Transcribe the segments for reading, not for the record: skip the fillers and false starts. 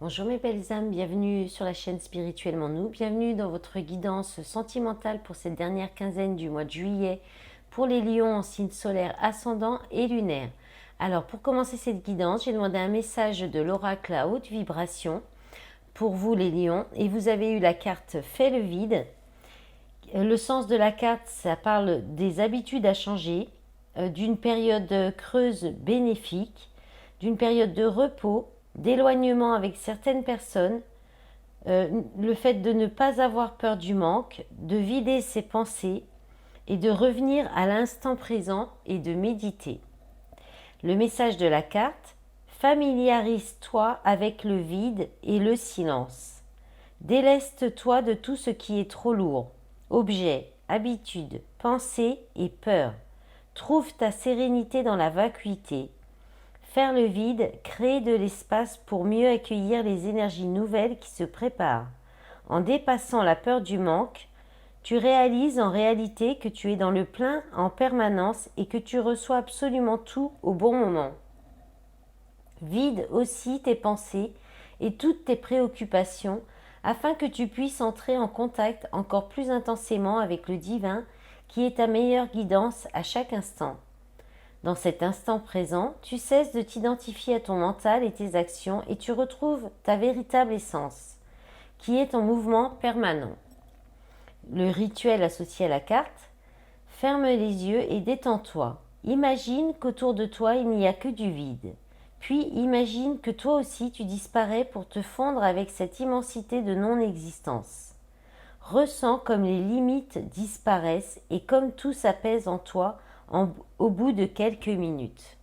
Bonjour mes belles âmes, bienvenue sur la chaîne Spirituellement Nous, bienvenue dans votre guidance sentimentale pour cette dernière quinzaine du mois de juillet pour les lions en signe solaire ascendant et lunaire. Alors pour commencer cette guidance, j'ai demandé un message de l'oracle à haute vibration pour vous les lions et vous avez eu la carte Fais le vide. Le sens de la carte, ça parle des habitudes à changer, d'une période creuse bénéfique, d'une période de repos, d'éloignement avec certaines personnes, le fait de ne pas avoir peur du manque, de vider ses pensées et de revenir à l'instant présent et de méditer. Le message de la carte: familiarise-toi avec le vide et le silence. Déleste-toi de tout ce qui est trop lourd, objets, habitudes, pensées et peurs. Trouve ta sérénité dans la vacuité. Faire le vide, créer de l'espace pour mieux accueillir les énergies nouvelles qui se préparent. En dépassant la peur du manque, tu réalises en réalité que tu es dans le plein en permanence et que tu reçois absolument tout au bon moment. Vide aussi tes pensées et toutes tes préoccupations afin que tu puisses entrer en contact encore plus intensément avec le divin qui est ta meilleure guidance à chaque instant. Dans cet instant présent, tu cesses de t'identifier à ton mental et tes actions et tu retrouves ta véritable essence, qui est en mouvement permanent. Le rituel associé à la carte: ferme les yeux et détends-toi. Imagine qu'autour de toi il n'y a que du vide. Puis imagine que toi aussi tu disparais pour te fondre avec cette immensité de non-existence. Ressens comme les limites disparaissent et comme tout s'apaise en toi au bout de quelques minutes.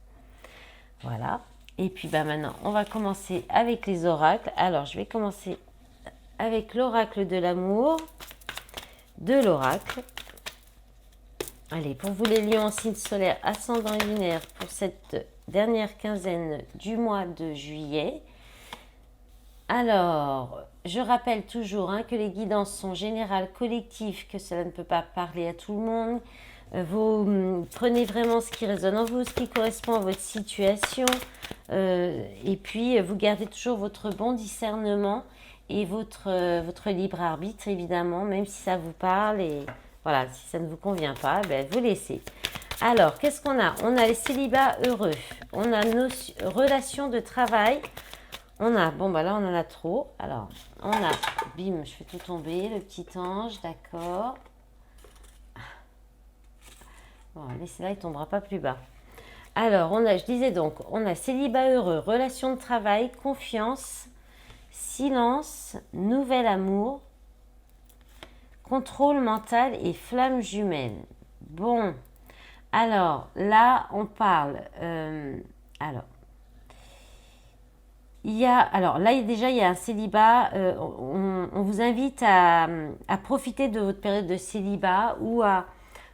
Voilà. Et puis maintenant, on va commencer avec les oracles. Alors, je vais commencer avec l'oracle de l'amour de l'oracle. Allez, pour vous les lions en signe solaire, ascendant et lunaire, pour cette dernière quinzaine du mois de juillet. Alors, je rappelle toujours que les guidances sont générales, collectives, que cela ne peut pas parler à tout le monde. Vous prenez vraiment ce qui résonne en vous, ce qui correspond à votre situation. Et puis, vous gardez toujours votre bon discernement et votre libre arbitre, évidemment, même si ça vous parle. Et voilà, si ça ne vous convient pas, vous laissez. Alors, qu'est-ce qu'on a? On a les célibats heureux. On a nos relations de travail. On a, bon bah là on en a trop. Alors, on a, bim, je fais tout tomber, le petit ange, d'accord. Bon, laissez là, il ne tombera pas plus bas. Alors, on a, je disais donc, on a célibat heureux, relation de travail, confiance, silence, nouvel amour, contrôle mental et flamme jumelle. Bon, alors là, on parle. Alors, alors là déjà il y a un célibat. On vous invite à profiter de votre période de célibat ou à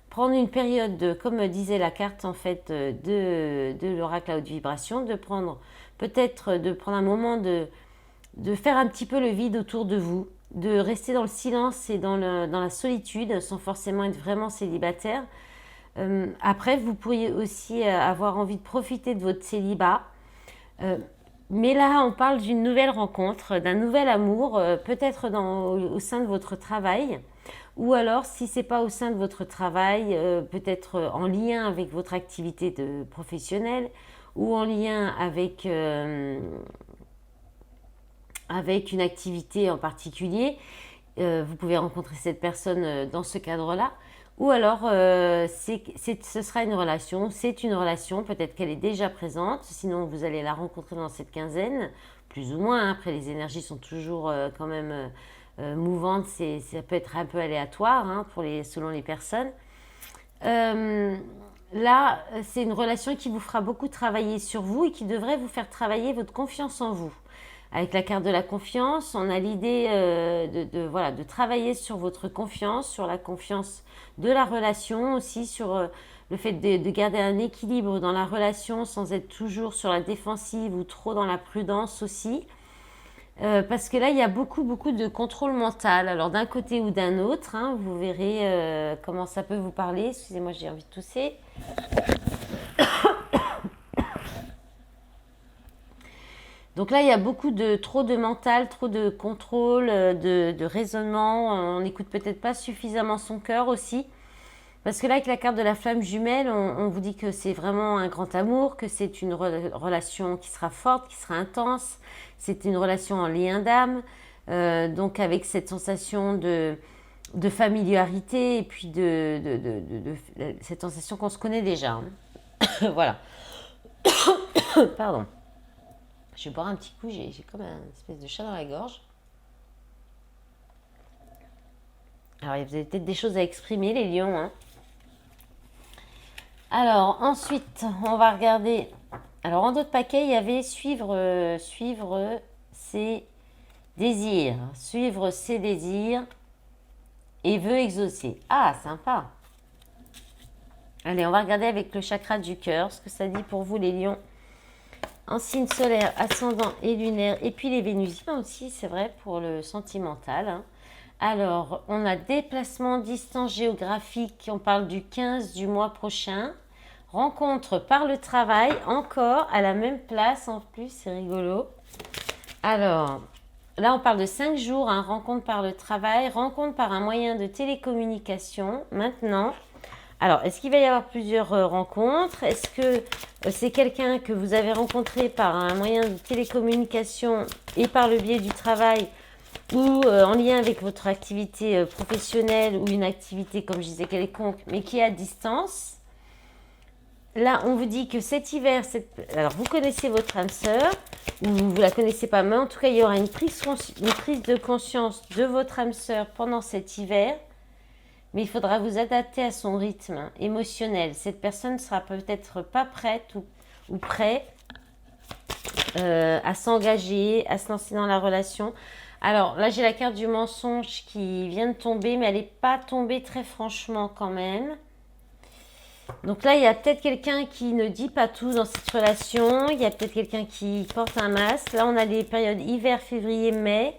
prendre une période, comme disait la carte en fait de l'oracle à haute vibration, de prendre un moment de faire un petit peu le vide autour de vous, de rester dans le silence et dans la solitude sans forcément être vraiment célibataire. Après, vous pourriez aussi avoir envie de profiter de votre célibat. Mais là, on parle d'une nouvelle rencontre, d'un nouvel amour, peut-être au sein de votre travail. Ou alors, si ce n'est pas au sein de votre travail, peut-être en lien avec votre activité de professionnelle ou en lien avec une activité en particulier. Vous pouvez rencontrer cette personne dans ce cadre-là. Ou alors, ce sera une relation, c'est une relation, peut-être qu'elle est déjà présente, sinon vous allez la rencontrer dans cette quinzaine, plus ou moins. Après, les énergies sont toujours quand même mouvantes, ça peut être un peu aléatoire selon les personnes. Là, c'est une relation qui vous fera beaucoup travailler sur vous et qui devrait vous faire travailler votre confiance en vous. Avec la carte de la confiance, on a l'idée de travailler sur votre confiance, sur la confiance de la relation aussi, sur le fait de garder un équilibre dans la relation sans être toujours sur la défensive ou trop dans la prudence aussi. Parce que là, il y a beaucoup, beaucoup de contrôle mental. Alors d'un côté ou d'un autre, vous verrez comment ça peut vous parler. Excusez-moi, j'ai envie de tousser. Donc là, il y a trop de mental, trop de contrôle, de raisonnement. On n'écoute peut-être pas suffisamment son cœur aussi. Parce que là, avec la carte de la flamme jumelle, on vous dit que c'est vraiment un grand amour, que c'est une relation qui sera forte, qui sera intense. C'est une relation en lien d'âme. Donc avec cette sensation de familiarité et puis cette sensation qu'on se connaît déjà. Hein. Voilà. Pardon. Je vais boire un petit coup, j'ai comme une espèce de chat dans la gorge. Alors, vous avez peut-être des choses à exprimer, les lions. Hein. Alors, ensuite, on va regarder. Alors, en d'autres paquets, il y avait suivre ses désirs. Suivre ses désirs et veut exaucer. Ah, sympa. Allez, on va regarder avec le chakra du cœur, ce que ça dit pour vous, les lions. En signe solaire, ascendant et lunaire, et puis les vénusiens aussi, c'est vrai, pour le sentimental. Hein. Alors, on a déplacement, distance géographique, on parle du 15 du mois prochain. Rencontre par le travail, encore à la même place en plus, c'est rigolo. Alors, là on parle de 5 jours, hein, rencontre par le travail, rencontre par un moyen de télécommunication, maintenant. Alors, est-ce qu'il va y avoir plusieurs rencontres? Est-ce que c'est quelqu'un que vous avez rencontré par un moyen de télécommunication et par le biais du travail ou en lien avec votre activité professionnelle ou une activité, comme je disais, quelconque, mais qui est à distance? Là, on vous dit que cet hiver, alors vous connaissez votre âme sœur, ou vous ne la connaissez pas, mais en tout cas, il y aura une prise de conscience de votre âme sœur pendant cet hiver. Mais il faudra vous adapter à son rythme émotionnel. Cette personne ne sera peut-être pas prête ou prêt à s'engager, à se lancer dans la relation. Alors là, j'ai la carte du mensonge qui vient de tomber, mais elle n'est pas tombée très franchement quand même. Donc là, il y a peut-être quelqu'un qui ne dit pas tout dans cette relation. Il y a peut-être quelqu'un qui porte un masque. Là, on a les périodes hiver, février, mai.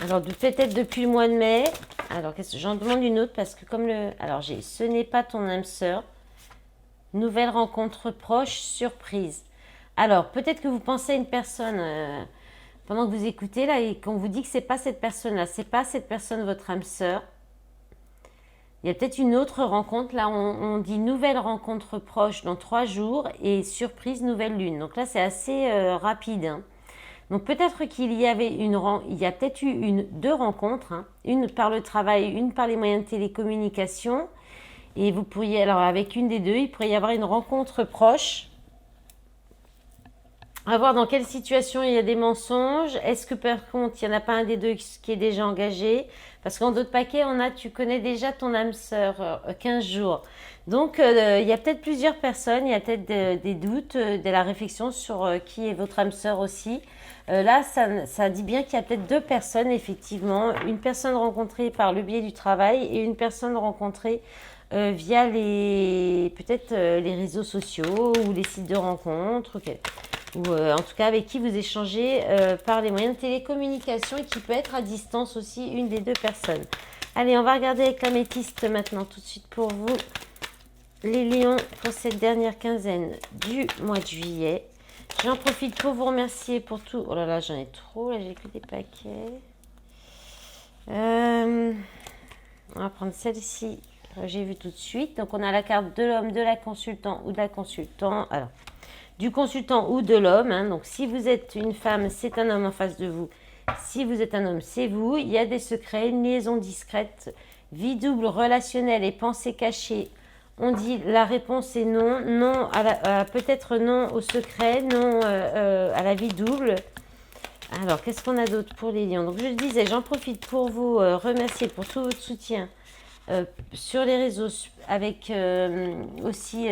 Alors peut-être depuis le mois de mai. Alors j'en demande une autre parce que comme alors j'ai ce n'est pas ton âme sœur. Nouvelle rencontre proche, surprise. Alors peut-être que vous pensez à une personne pendant que vous écoutez là et qu'on vous dit que c'est pas cette personne-là, c'est pas cette personne votre âme sœur. Il y a peut-être une autre rencontre. Là, on dit nouvelle rencontre proche dans 3 jours et surprise nouvelle lune. Donc là, c'est assez rapide. Hein. Donc peut-être qu'il y avait il y a peut-être eu 2 rencontres, hein, une par le travail, une par les moyens de télécommunication. Et vous pourriez, alors avec une des deux, il pourrait y avoir une rencontre proche. À voir dans quelle situation il y a des mensonges. Est-ce que par contre, il n'y en a pas un des deux qui est déjà engagé? Parce qu'en d'autres paquets, on a tu connais déjà ton âme sœur, 15 jours. Donc, il y a peut-être plusieurs personnes, il y a peut-être des doutes, de la réflexion sur qui est votre âme sœur aussi. Là, ça dit bien qu'il y a peut-être 2 personnes, effectivement. Une personne rencontrée par le biais du travail et une personne rencontrée via peut-être les réseaux sociaux ou les sites de rencontres. Okay. Ou en tout cas avec qui vous échangez par les moyens de télécommunication et qui peut être à distance aussi une des 2 personnes. Allez, on va regarder avec l'améthyste maintenant tout de suite pour vous, les lions, pour cette dernière quinzaine du mois de juillet. J'en profite pour vous remercier pour tout. Oh là là, j'en ai trop, là j'ai que des paquets. On va prendre celle-ci, j'ai vu tout de suite. Donc on a la carte de l'homme, de la consultant ou de la consultant. Alors, du consultant ou de l'homme. Hein. Donc, si vous êtes une femme, c'est un homme en face de vous. Si vous êtes un homme, c'est vous. Il y a des secrets, une liaison discrète, vie double, relationnelle et pensée cachée. On dit la réponse est non. Non, peut-être non au secret, non à la vie double. Alors, qu'est-ce qu'on a d'autre pour les lions? Donc, je le disais, j'en profite pour vous remercier pour tout votre soutien sur les réseaux, avec aussi...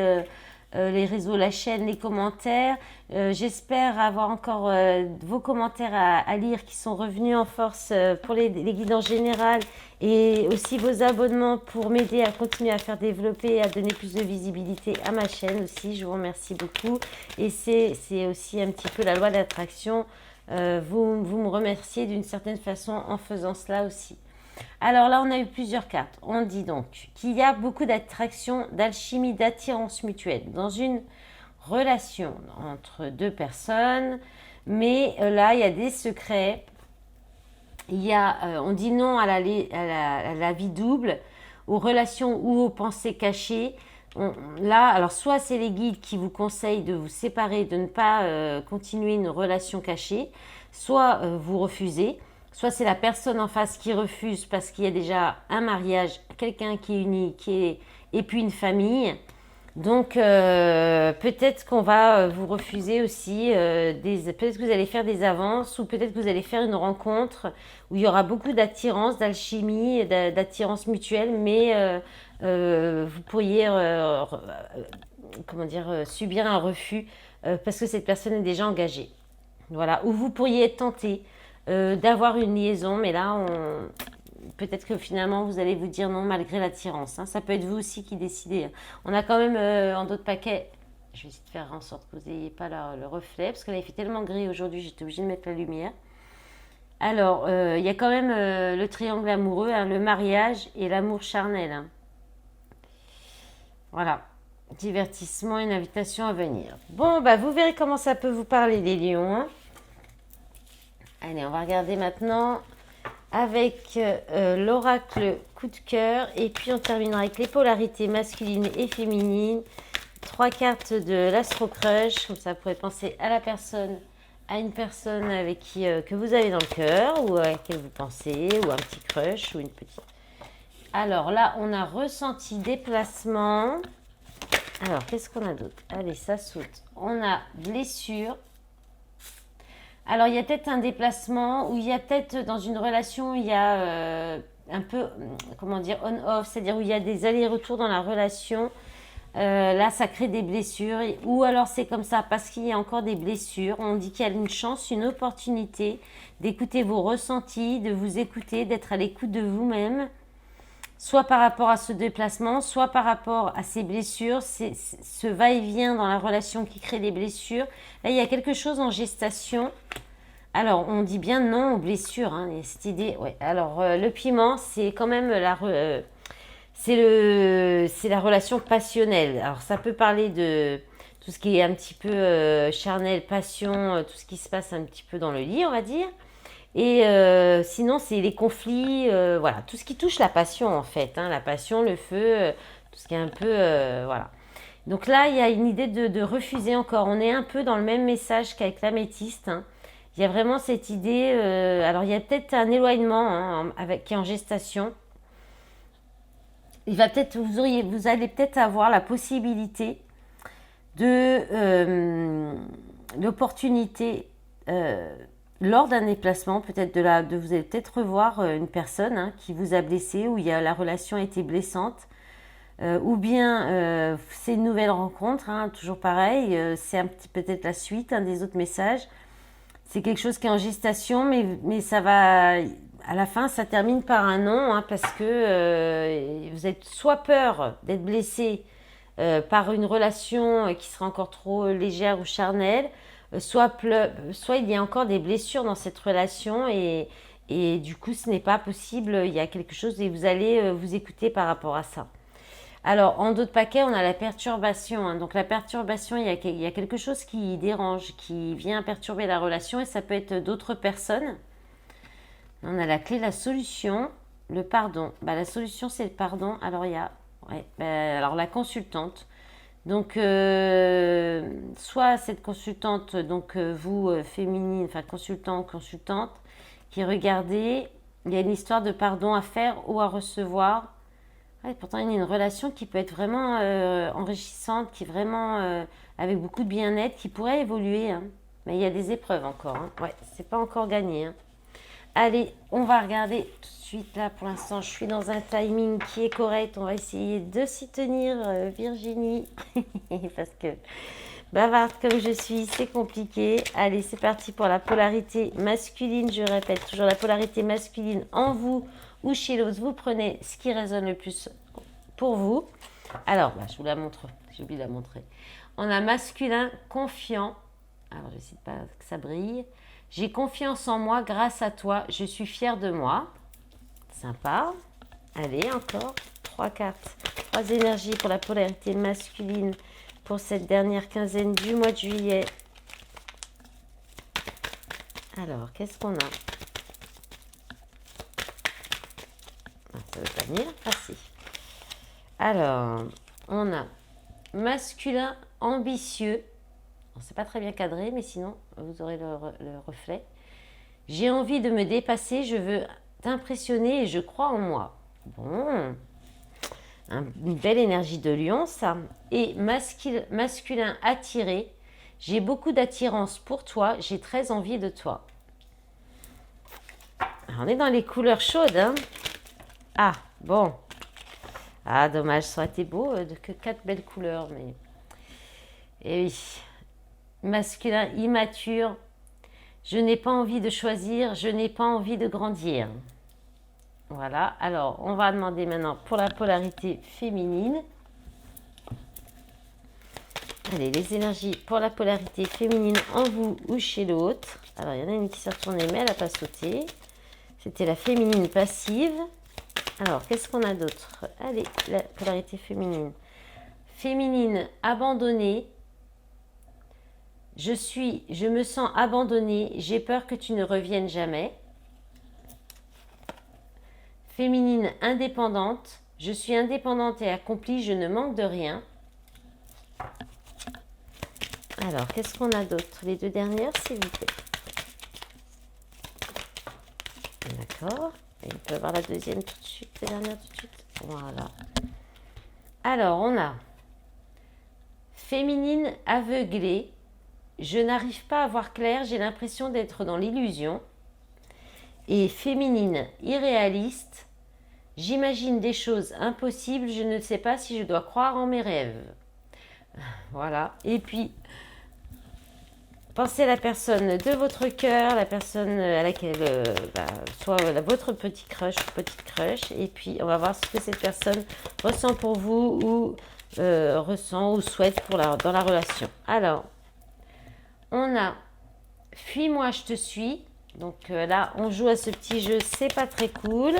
les réseaux, la chaîne, les commentaires. J'espère avoir encore vos commentaires à lire qui sont revenus en force pour les guidances générales et aussi vos abonnements pour m'aider à continuer à faire développer et à donner plus de visibilité à ma chaîne aussi. Je vous remercie beaucoup. Et c'est aussi un petit peu la loi d'attraction. Vous me remerciez d'une certaine façon en faisant cela aussi. Alors là, on a eu plusieurs cartes. On dit donc qu'il y a beaucoup d'attraction, d'alchimie, d'attirance mutuelle dans une relation entre deux personnes, mais là, il y a des secrets. Il y a, on dit non à la vie double, aux relations ou aux pensées cachées. Là, alors soit c'est les guides qui vous conseillent de vous séparer, de ne pas continuer une relation cachée, soit vous refusez, soit c'est la personne en face qui refuse parce qu'il y a déjà un mariage, quelqu'un qui est uni, et puis une famille. Donc peut-être qu'on va vous refuser aussi, peut-être que vous allez faire des avances ou peut-être que vous allez faire une rencontre où il y aura beaucoup d'attirance, d'alchimie, d'attirance mutuelle, mais vous pourriez comment dire, subir un refus parce que cette personne est déjà engagée. Voilà, ou vous pourriez être tenté d'avoir une liaison, mais là, peut-être que finalement, vous allez vous dire non malgré l'attirance. Hein. Ça peut être vous aussi qui décidez. Hein. On a quand même en d'autres paquets, je vais essayer de faire en sorte que vous n'ayez pas le reflet, parce que là, il fait tellement gris aujourd'hui, j'étais obligée de mettre la lumière. Alors, il y a quand même le triangle amoureux, hein, le mariage et l'amour charnel. Hein. Voilà. Divertissement, une invitation à venir. Bon, bah vous verrez comment ça peut vous parler, les lions. Hein. Allez, on va regarder maintenant avec l'oracle coup de cœur. Et puis, on terminera avec les polarités masculines et féminines. 3 cartes de l'Astro Crush. Comme ça, vous pourrez penser à la personne, à une personne avec qui que vous avez dans le cœur ou à laquelle vous pensez, ou un petit crush ou une petite. Alors là, on a ressenti déplacement. Alors, qu'est-ce qu'on a d'autre? Allez, ça saute. On a blessure. Alors, il y a peut-être un déplacement ou il y a peut-être dans une relation, il y a un peu, comment dire, on-off, c'est-à-dire où il y a des allers-retours dans la relation. Là, ça crée des blessures. Ou alors, c'est comme ça parce qu'il y a encore des blessures. On dit qu'il y a une chance, une opportunité d'écouter vos ressentis, de vous écouter, d'être à l'écoute de vous-même. Soit par rapport à ce déplacement, soit par rapport à ces blessures, ce va-et-vient dans la relation qui crée des blessures. Là, il y a quelque chose en gestation. Alors, on dit bien non aux blessures, hein, cette idée. Ouais. Alors, le piment, c'est quand même c'est la relation passionnelle. Alors, ça peut parler de tout ce qui est un petit peu charnel, passion, tout ce qui se passe un petit peu dans le lit, on va dire. Et sinon, c'est les conflits, voilà, tout ce qui touche la passion en fait, hein, la passion, le feu, tout ce qui est un peu, voilà. Donc là, il y a une idée de refuser encore. On est un peu dans le même message qu'avec l'améthyste. Hein. Il y a vraiment cette idée. Alors, il y a peut-être un éloignement hein, qui est en gestation. Vous allez peut-être avoir la possibilité de l'opportunité. Lors d'un déplacement, peut-être vous allez peut-être revoir une personne hein, qui vous a blessé, où la relation a été blessante, ou bien c'est une nouvelle rencontre, hein, toujours pareil, c'est peut-être la suite, un des autres messages. C'est quelque chose qui est en gestation, mais ça va, à la fin, ça termine par un non, hein, parce que vous êtes soit peur d'être blessé par une relation qui sera encore trop légère ou charnelle, soit il y a encore des blessures dans cette relation et du coup ce n'est pas possible, il y a quelque chose et vous allez vous écouter par rapport à ça. Alors en d'autres paquets on a la perturbation, hein. Donc la perturbation il y a quelque chose qui dérange, qui vient perturber la relation et ça peut être d'autres personnes. On a la clé, la solution, le pardon. La solution c'est le pardon, alors il y a alors la consultante. Donc, soit cette consultante, donc vous, féminine, enfin consultante, qui regardez, il y a une histoire de pardon à faire ou à recevoir. Ouais, pourtant, il y a une relation qui peut être vraiment enrichissante, qui est vraiment avec beaucoup de bien-être, qui pourrait évoluer. Hein. Mais il y a des épreuves encore. Hein. Ouais, c'est pas encore gagné. Hein. Allez, on va regarder tout de suite là. Pour l'instant, je suis dans un timing qui est correct. On va essayer de s'y tenir, Virginie. Parce que bavarde comme je suis, c'est compliqué. Allez, c'est parti pour la polarité masculine. Je répète, toujours la polarité masculine en vous ou chez l'autre. Vous prenez ce qui résonne le plus pour vous. Alors, je vous la montre. J'ai oublié de la montrer. On a masculin confiant. Alors, je n'essaie pas que ça brille. J'ai confiance en moi grâce à toi. Je suis fière de moi. Sympa. Allez, encore 3 cartes. 3 énergies pour la polarité masculine pour cette dernière quinzaine du mois de juillet. Alors, qu'est-ce qu'on a? Ça veut pas venir. Ah si. Alors, on a masculin ambitieux. C'est pas très bien cadré, mais sinon, vous aurez le reflet. J'ai envie de me dépasser, je veux t'impressionner et je crois en moi. Bon, une belle énergie de lion, ça. Et masculin attiré. J'ai beaucoup d'attirance pour toi, j'ai très envie de toi. Alors, on est dans les couleurs chaudes, hein. Ah, bon. Ah, dommage, ça aurait été beau, que 4 belles couleurs, mais... Et oui. Masculin immature. Je n'ai pas envie de choisir, je n'ai pas envie de grandir. Voilà, alors on va demander maintenant pour la polarité féminine. Allez, les énergies pour la polarité féminine en vous ou chez l'autre. Alors, il y en a une qui s'est retournée, mais elle n'a pas sauté. C'était la féminine passive. Alors, qu'est-ce qu'on a d'autre? Allez, la polarité féminine. Féminine abandonnée. Je me sens abandonnée. J'ai peur que tu ne reviennes jamais. Féminine indépendante. Je suis indépendante et accomplie. Je ne manque de rien. Alors, qu'est-ce qu'on a d'autre? Les deux dernières, s'il vous plaît. D'accord. Et on peut avoir la deuxième tout de suite, la dernière tout de suite. Voilà. Alors, on a féminine aveuglée. Je n'arrive pas à voir clair, j'ai l'impression d'être dans l'illusion. Et féminine irréaliste. J'imagine des choses impossibles, je ne sais pas si je dois croire en mes rêves. Voilà. Et puis, pensez à la personne de votre cœur, la personne à laquelle, soit votre petit crush ou petite crush. Et puis, on va voir ce que cette personne ressent pour vous ou ressent ou souhaite dans la relation. Alors, on a « Fuis-moi, je te suis ». Donc là, on joue à ce petit jeu, c'est pas très cool.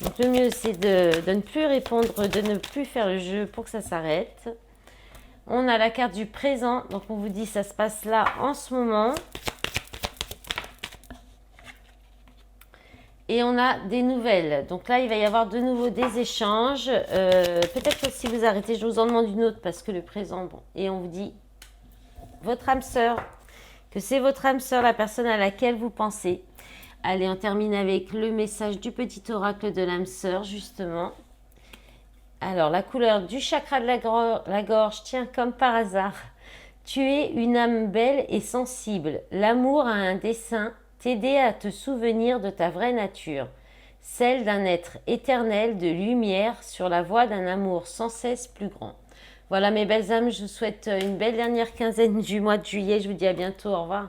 Donc le mieux, c'est de ne plus répondre, de ne plus faire le jeu pour que ça s'arrête. On a la carte du présent, donc on vous dit ça se passe là en ce moment. Et on a des nouvelles. Donc là, il va y avoir de nouveau des échanges. Peut-être que si vous arrêtez, je vous en demande une autre parce que le présent, bon. Et on vous dit votre âme sœur, que c'est votre âme sœur, la personne à laquelle vous pensez. Allez, on termine avec le message du petit oracle de l'âme sœur, justement. Alors, la couleur du chakra de la gorge, tiens, comme par hasard. Tu es une âme belle et sensible. L'amour a un dessein, t'aider à te souvenir de ta vraie nature, celle d'un être éternel de lumière sur la voie d'un amour sans cesse plus grand. Voilà mes belles âmes, je vous souhaite une belle dernière quinzaine du mois de juillet. Je vous dis à bientôt, au revoir.